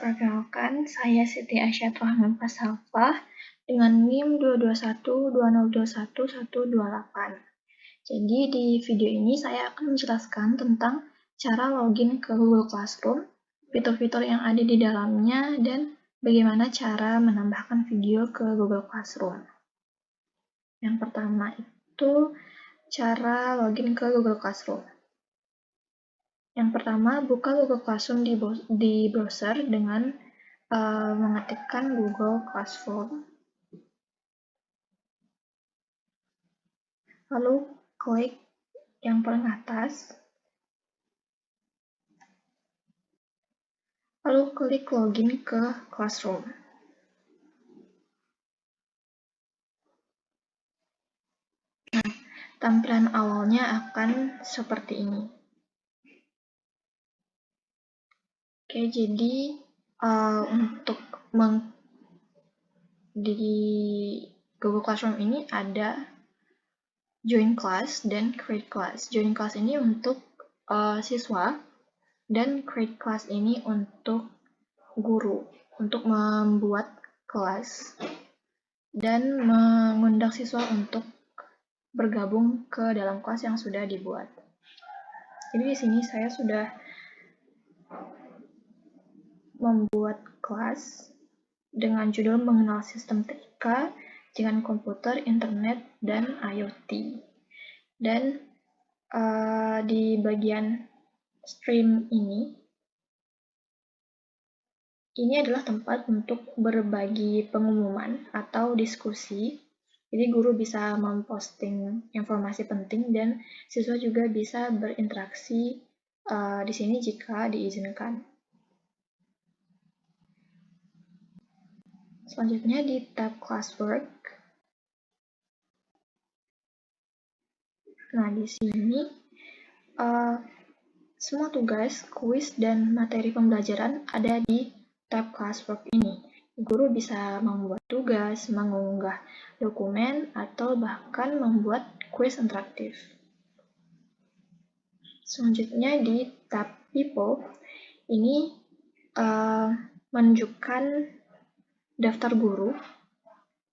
Perkenalkan, saya Siti Aisyah Rahman Fasalfah dengan NIM 22120211128. Jadi di video ini saya akan menjelaskan tentang cara login ke Google Classroom, fitur-fitur yang ada di dalamnya, dan bagaimana cara menambahkan video ke Google Classroom. Yang pertama itu cara login ke Google Classroom. Yang pertama, buka Google Classroom di browser dengan mengetikkan Google Classroom. Lalu klik yang paling atas. Lalu klik login ke Classroom. Nah, tampilan awalnya akan seperti ini. Oke, jadi untuk di Google Classroom ini ada Join Class dan Create Class. Join Class ini untuk siswa, dan Create Class ini untuk guru, untuk membuat kelas dan mengundang siswa untuk bergabung ke dalam kelas yang sudah dibuat. Jadi di sini saya sudah membuat kelas dengan judul mengenal sistem TIK dengan komputer, internet, dan IoT. Dan di bagian stream ini adalah tempat untuk berbagi pengumuman atau diskusi. Jadi guru bisa memposting informasi penting dan siswa juga bisa berinteraksi di sini jika diizinkan. Selanjutnya di tab Classwork. Nah, di sini semua tugas, kuis, dan materi pembelajaran ada di tab Classwork ini. Guru bisa membuat tugas, mengunggah dokumen, atau bahkan membuat kuis interaktif. Selanjutnya di tab People, ini menunjukkan daftar guru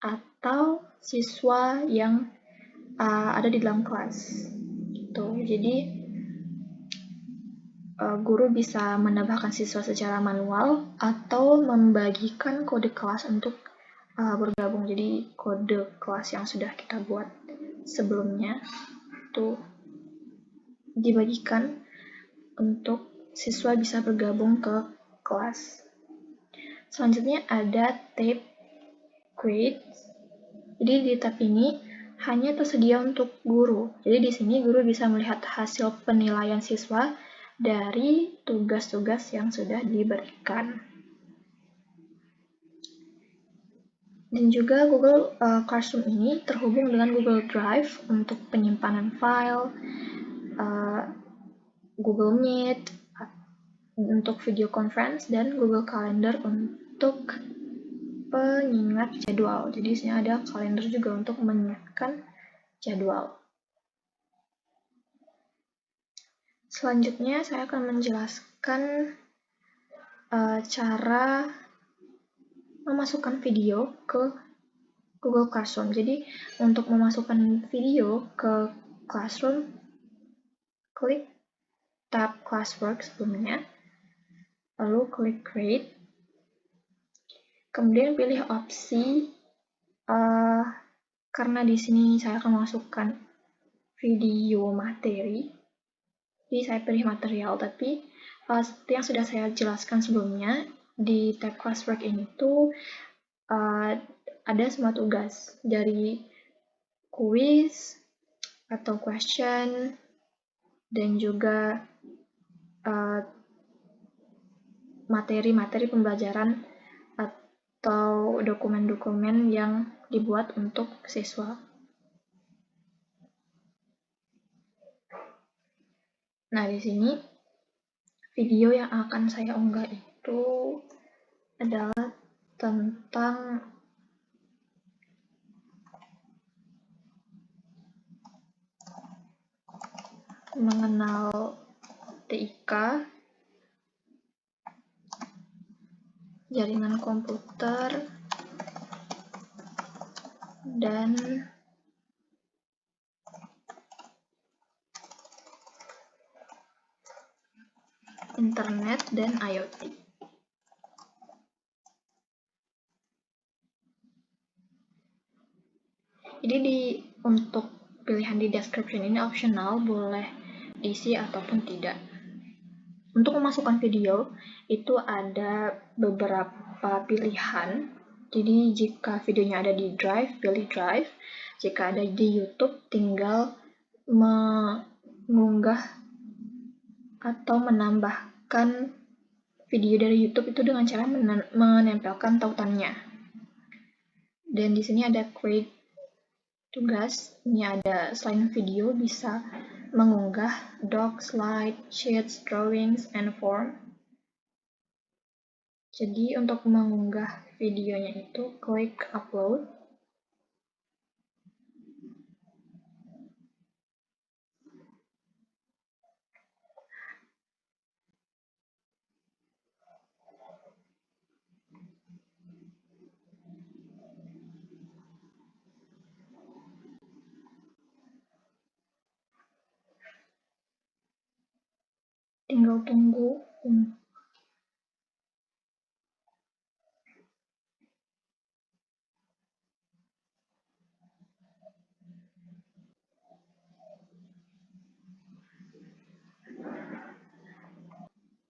atau siswa yang ada di dalam kelas. Jadi guru bisa menambahkan siswa secara manual atau membagikan kode kelas untuk bergabung. Jadi kode kelas yang sudah kita buat sebelumnya itu dibagikan untuk siswa bisa bergabung ke kelas. Selanjutnya ada tab Grade. Jadi di tab ini hanya tersedia untuk guru. Jadi di sini guru bisa melihat hasil penilaian siswa dari tugas-tugas yang sudah diberikan. Dan juga Google Classroom ini terhubung dengan Google Drive untuk penyimpanan file, Google Meet untuk video conference, dan Google Calendar untuk pengingat jadwal. Jadi di sini ada kalender juga untuk mengingatkan jadwal. Selanjutnya saya akan menjelaskan cara memasukkan video ke Google Classroom. Jadi untuk memasukkan video ke Classroom, klik tab Classwork sebelumnya, lalu klik Create, kemudian pilih opsi karena di sini saya akan memasukkan video materi, jadi saya pilih material. Tapi seperti yang sudah saya jelaskan sebelumnya, di tab Classwork ini tuh ada semua tugas, dari kuis atau question, dan juga materi-materi pembelajaran atau dokumen-dokumen yang dibuat untuk siswa. Nah, di sini video yang akan saya unggah itu adalah tentang mengenal TIK jaringan komputer, dan internet dan IoT. Jadi untuk pilihan di description ini optional, boleh diisi ataupun tidak. Untuk memasukkan video itu ada beberapa pilihan. Jadi jika videonya ada di Drive, pilih Drive. Jika ada di YouTube, tinggal mengunggah atau menambahkan video dari YouTube itu dengan cara menempelkan tautannya. Dan di sini ada create tugas. Ini ada selain video bisa mengunggah doc, slide, sheets, drawings, and form. Jadi untuk mengunggah videonya itu klik upload. Tinggal tunggu.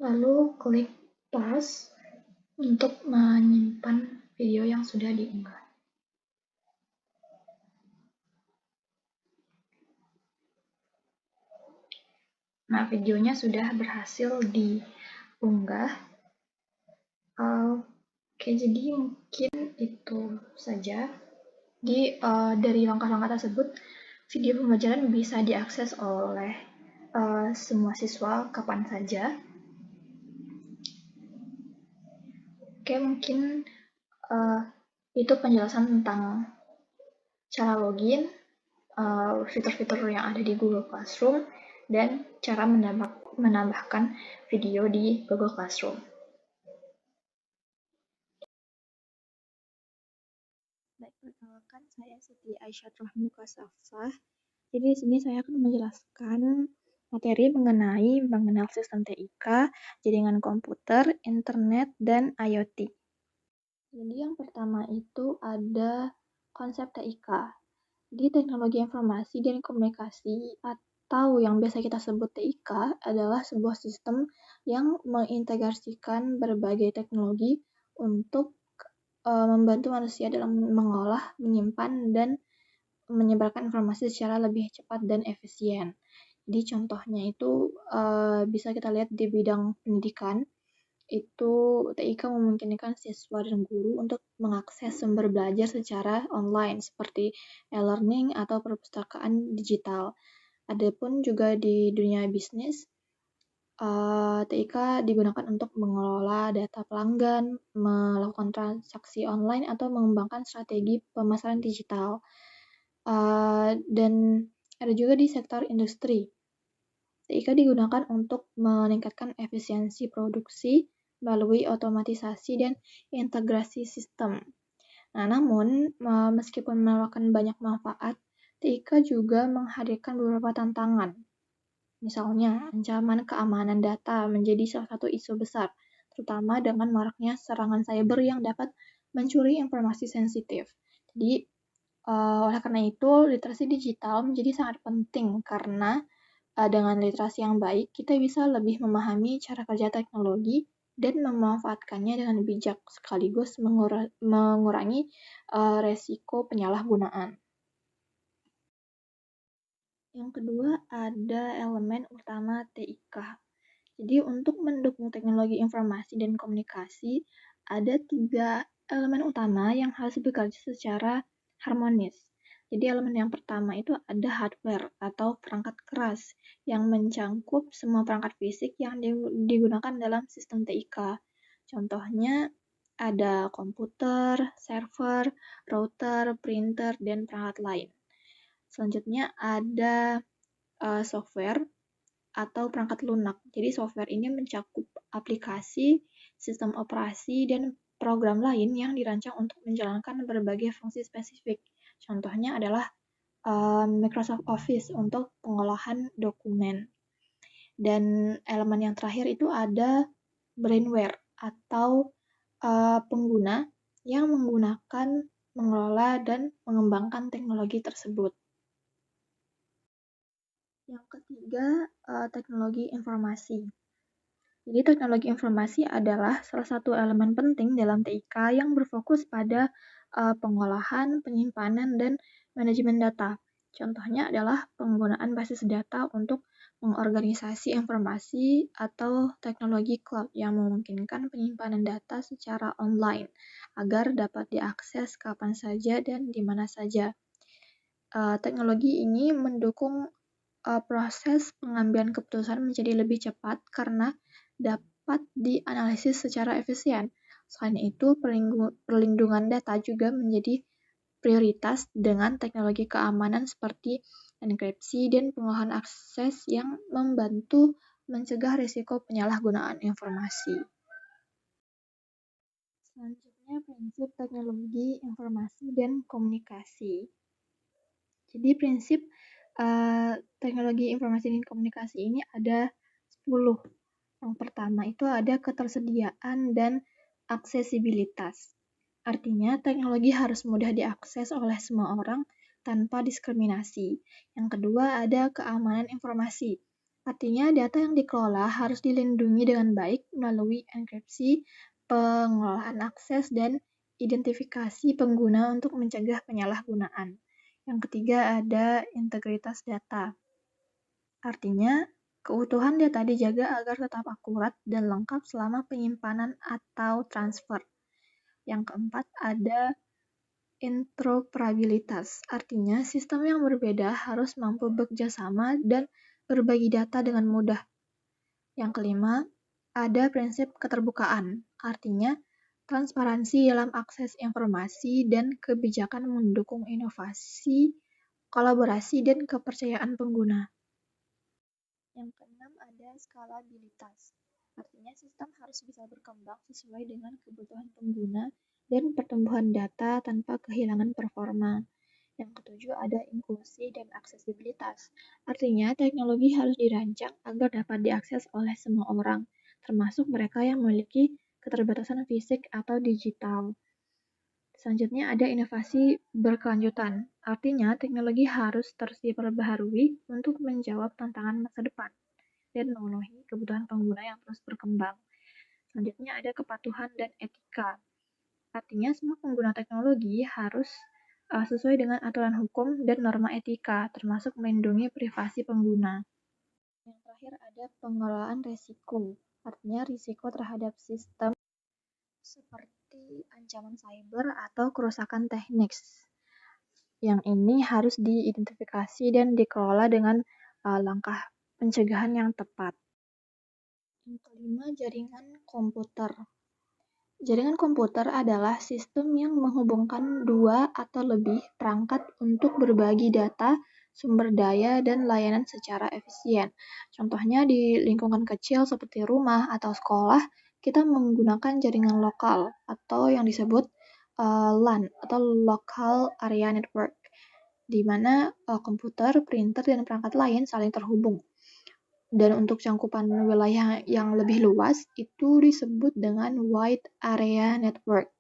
Lalu klik pause untuk menyimpan video yang sudah diunggah. Nah, videonya sudah berhasil diunggah. Oke, jadi mungkin itu saja. Jadi dari langkah-langkah tersebut, video pembelajaran bisa diakses oleh semua siswa kapan saja. Oke, mungkin itu penjelasan tentang cara login, fitur-fitur yang ada di Google Classroom, dan cara menambahkan video di Google Classroom. Baik, perkenalkan saya Siti Aisyah Rahmuka Safah. Jadi di sini saya akan menjelaskan materi mengenai mengenal sistem TIK, jaringan komputer, internet, dan IoT. Jadi yang pertama itu ada konsep TIK. Di teknologi informasi dan komunikasi atau yang biasa kita sebut TIK adalah sebuah sistem yang mengintegrasikan berbagai teknologi untuk membantu manusia dalam mengolah, menyimpan, dan menyebarkan informasi secara lebih cepat dan efisien. Jadi contohnya itu bisa kita lihat di bidang pendidikan, itu TIK memungkinkan siswa dan guru untuk mengakses sumber belajar secara online seperti e-learning atau perpustakaan digital. Adapun juga di dunia bisnis, TIK digunakan untuk mengelola data pelanggan, melakukan transaksi online, atau mengembangkan strategi pemasaran digital. Dan ada juga di sektor industri. TIK digunakan untuk meningkatkan efisiensi produksi melalui otomatisasi dan integrasi sistem. Nah, namun, meskipun menawarkan banyak manfaat, TIK juga menghadirkan beberapa tantangan. Misalnya, ancaman keamanan data menjadi salah satu isu besar, terutama dengan maraknya serangan cyber yang dapat mencuri informasi sensitif. Jadi, oleh karena itu, literasi digital menjadi sangat penting karena dengan literasi yang baik, kita bisa lebih memahami cara kerja teknologi dan memanfaatkannya dengan bijak, sekaligus mengurangi resiko penyalahgunaan. Yang kedua, ada elemen utama TIK. Jadi untuk mendukung teknologi informasi dan komunikasi, ada 3 elemen utama yang harus bekerja secara harmonis. Jadi elemen yang pertama itu ada hardware atau perangkat keras yang mencangkup semua perangkat fisik yang digunakan dalam sistem TIK. Contohnya ada komputer, server, router, printer, dan perangkat lain. Selanjutnya ada software atau perangkat lunak. Jadi software ini mencakup aplikasi, sistem operasi, dan program lain yang dirancang untuk menjalankan berbagai fungsi spesifik. Contohnya adalah Microsoft Office untuk pengolahan dokumen. Dan elemen yang terakhir itu ada brainware atau pengguna yang menggunakan, mengelola, dan mengembangkan teknologi tersebut. Yang ketiga, teknologi informasi. Jadi teknologi informasi adalah salah satu elemen penting dalam TIK yang berfokus pada pengolahan, penyimpanan, dan manajemen data. Contohnya adalah penggunaan basis data untuk mengorganisasi informasi atau teknologi cloud yang memungkinkan penyimpanan data secara online agar dapat diakses kapan saja dan di mana saja. Teknologi ini mendukung proses pengambilan keputusan menjadi lebih cepat karena dapat dianalisis secara efisien. Selain itu, perlindungan data juga menjadi prioritas dengan teknologi keamanan seperti enkripsi dan pengolahan akses yang membantu mencegah risiko penyalahgunaan informasi. Selanjutnya, prinsip teknologi informasi dan komunikasi. Jadi prinsip teknologi informasi dan komunikasi ini ada 10. Yang pertama itu ada ketersediaan dan aksesibilitas. Artinya teknologi harus mudah diakses oleh semua orang tanpa diskriminasi. Yang kedua ada keamanan informasi. Artinya data yang dikelola harus dilindungi dengan baik melalui enkripsi, pengelolaan akses, dan identifikasi pengguna untuk mencegah penyalahgunaan. Yang ketiga ada integritas data. Artinya, keutuhan data dijaga agar tetap akurat dan lengkap selama penyimpanan atau transfer. Yang keempat ada interoperabilitas. Artinya, sistem yang berbeda harus mampu bekerja sama dan berbagi data dengan mudah. Yang kelima, ada prinsip keterbukaan. Artinya, transparansi dalam akses informasi dan kebijakan mendukung inovasi, kolaborasi, dan kepercayaan pengguna. Yang keenam ada skalabilitas. Artinya sistem harus bisa berkembang sesuai dengan kebutuhan pengguna dan pertumbuhan data tanpa kehilangan performa. Yang ketujuh ada inklusi dan aksesibilitas. Artinya teknologi harus dirancang agar dapat diakses oleh semua orang, termasuk mereka yang memiliki keterbatasan fisik atau digital. Selanjutnya ada inovasi berkelanjutan. Artinya teknologi harus terus diperbaharui untuk menjawab tantangan masa depan dan memenuhi kebutuhan pengguna yang terus berkembang. Selanjutnya ada kepatuhan dan etika. Artinya semua pengguna teknologi harus sesuai dengan aturan hukum dan norma etika, termasuk melindungi privasi pengguna. Yang terakhir ada pengelolaan risiko. Artinya risiko terhadap sistem seperti ancaman cyber atau kerusakan teknis. Yang ini harus diidentifikasi dan dikelola dengan langkah pencegahan yang tepat. Yang kelima, jaringan komputer. Jaringan komputer adalah sistem yang menghubungkan dua atau lebih perangkat untuk berbagi data, sumber daya, dan layanan secara efisien. Contohnya di lingkungan kecil seperti rumah atau sekolah, kita menggunakan jaringan lokal atau yang disebut LAN atau Local Area Network, di mana komputer, printer, dan perangkat lain saling terhubung. Dan untuk cakupan wilayah yang lebih luas itu disebut dengan Wide Area Network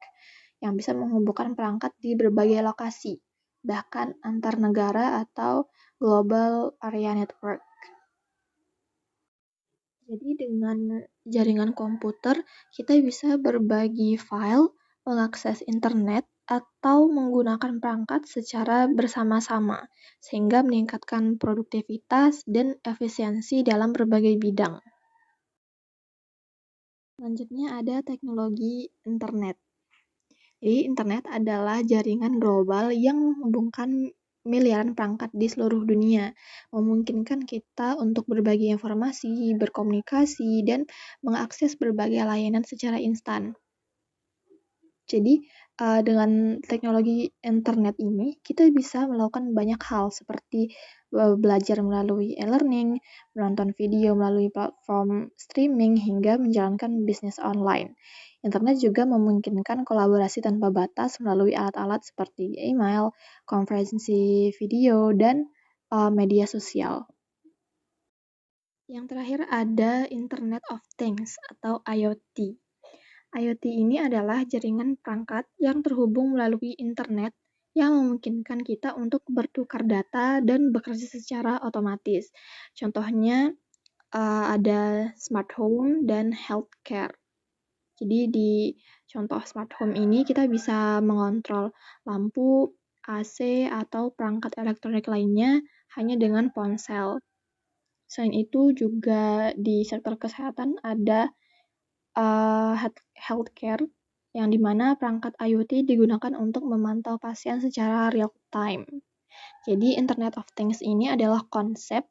yang bisa menghubungkan perangkat di berbagai lokasi, bahkan antar negara atau Global Area Network. Jadi dengan jaringan komputer kita bisa berbagi file, mengakses internet, atau menggunakan perangkat secara bersama-sama, sehingga meningkatkan produktivitas dan efisiensi dalam berbagai bidang. Selanjutnya ada teknologi internet. Jadi internet adalah jaringan global yang menghubungkan miliaran perangkat di seluruh dunia, memungkinkan kita untuk berbagi informasi, berkomunikasi, dan mengakses berbagai layanan secara instan. Jadi, Dengan teknologi internet ini, kita bisa melakukan banyak hal seperti belajar melalui e-learning, menonton video melalui platform streaming, hingga menjalankan bisnis online. Internet juga memungkinkan kolaborasi tanpa batas melalui alat-alat seperti email, konferensi video, dan media sosial. Yang terakhir ada Internet of Things atau IoT. IoT ini adalah jaringan perangkat yang terhubung melalui internet yang memungkinkan kita untuk bertukar data dan bekerja secara otomatis. Contohnya ada smart home dan healthcare. Jadi di contoh smart home ini kita bisa mengontrol lampu, AC, atau perangkat elektronik lainnya hanya dengan ponsel. Selain itu juga di sektor kesehatan ada healthcare, yang dimana perangkat IoT digunakan untuk memantau pasien secara real time. Jadi Internet of Things ini adalah konsep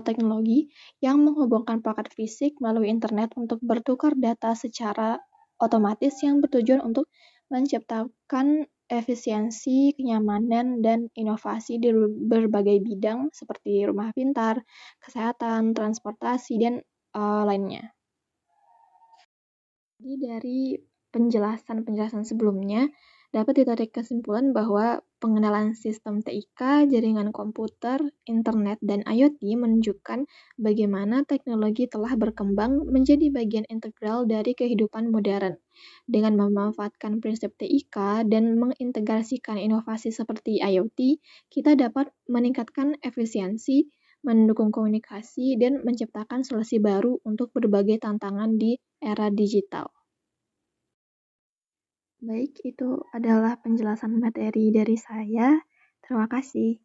teknologi yang menghubungkan perangkat fisik melalui internet untuk bertukar data secara otomatis yang bertujuan untuk menciptakan efisiensi, kenyamanan, dan inovasi di berbagai bidang seperti rumah pintar, kesehatan, transportasi, dan lainnya. Jadi dari penjelasan sebelumnya, dapat ditarik kesimpulan bahwa pengenalan sistem TIK, jaringan komputer, internet, dan IoT menunjukkan bagaimana teknologi telah berkembang menjadi bagian integral dari kehidupan modern. Dengan memanfaatkan prinsip TIK dan mengintegrasikan inovasi seperti IoT, kita dapat meningkatkan efisiensi, mendukung komunikasi, dan menciptakan solusi baru untuk berbagai tantangan di era digital. Baik, itu adalah penjelasan materi dari saya. Terima kasih.